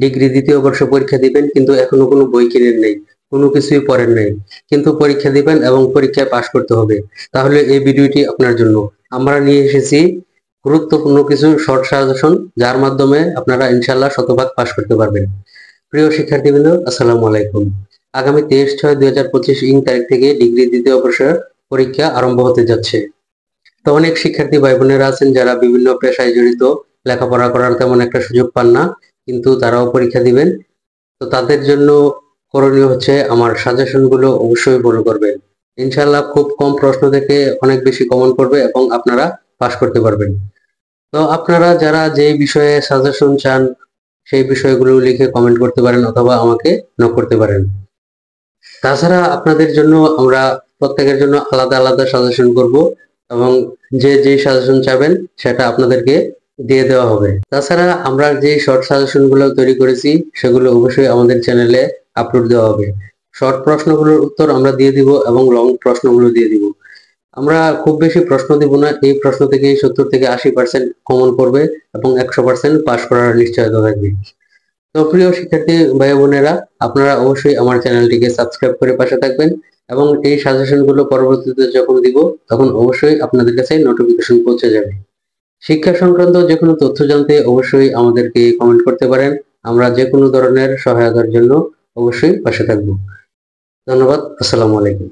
Degree দ্বিতীয় বর্ষ পরীক্ষা দিবেন কিন্তু এখনো কোনো বই কিনেন নাই, কোনো কিছুই পড়েন নাই, কিন্তু পরীক্ষা দিবেন এবং পরীক্ষায় পাশ করতে হবে, তাহলে এই ভিডিওটি আপনার জন্য। আমরা নিয়ে এসেছি গুরুত্বপূর্ণ কিছু শর্ট সাজেশন, যার মাধ্যমে আপনারা ইনশাল্লাহ শতভাগ পাশ করতে পারবেন। প্রিয় শিক্ষার্থীবৃন্দ, আসসালামু আলাইকুম। আগামী 23/6/2025 ইং তারিখ থেকে ডিগ্রি দ্বিতীয় বর্ষের পরীক্ষা আরম্ভ হতে যাচ্ছে। তো অনেক শিক্ষার্থী ভাই বোনেরা আছেন যারা বিভিন্ন পেশায় জড়িত, লেখাপড়া করার তেমন একটা সুযোগ পান না, কিন্তু তারাও পরীক্ষা দিবেন। তো তাদের জন্য করণীয় হচ্ছে আমার সাজেশন গুলো অবশ্যই ফলো করবেন। ইনশাল্লাহ খুব কম প্রশ্ন থেকে অনেক বেশি কমন পড়বে এবং আপনারা পাশ করতে পারবেন। তো আপনারা যারা যে বিষয়ে সাজেশন চান সেই বিষয়গুলো লিখে কমেন্ট করতে পারেন অথবা আমাকে নক করতে পারেন। তাছাড়া আপনাদের জন্য আমরা প্রত্যেকের জন্য আলাদা আলাদা সাজেশন করব এবং যে যেই সাজেশন চাবেন সেটা আপনাদেরকে দিয়ে দেওয়া হবে। তাছাড়া আমরা যে শর্ট সাজেশন গুলো তৈরি করেছি সেগুলো অবশ্যই আমাদের চ্যানেলে আপলোড দেওয়া হবে। শর্ট প্রশ্নগুলোর উত্তর আমরা দিয়ে দিব এবং লং প্রশ্নগুলো দিয়ে দিব। আমরা খুব বেশি প্রশ্ন দিব না, এই প্রশ্ন থেকে 70 থেকে 80% কমন পড়বে এবং 100% পাস করার নিশ্চয়তা থাকবে। তো প্রিয় শিক্ষার্থী ভাই বোনেরা, আপনারা অবশ্যই আমার চ্যানেলটিকে সাবস্ক্রাইব করে পাশে থাকবেন এবং এই সাজেশনগুলো পরবর্তীতে যখন দিব তখন অবশ্যই আপনাদের কাছে নোটিফিকেশন পৌঁছে যাবে। শিক্ষা সংক্রান্ত যে কোনো তথ্য জানতে অবশ্যই আমাদেরকে কমেন্ট করতে পারেন। আমরা যে কোনো ধরনের সহায়তার জন্য অবশ্যই পাশে থাকব। ধন্যবাদ। আসসালামু আলাইকুম।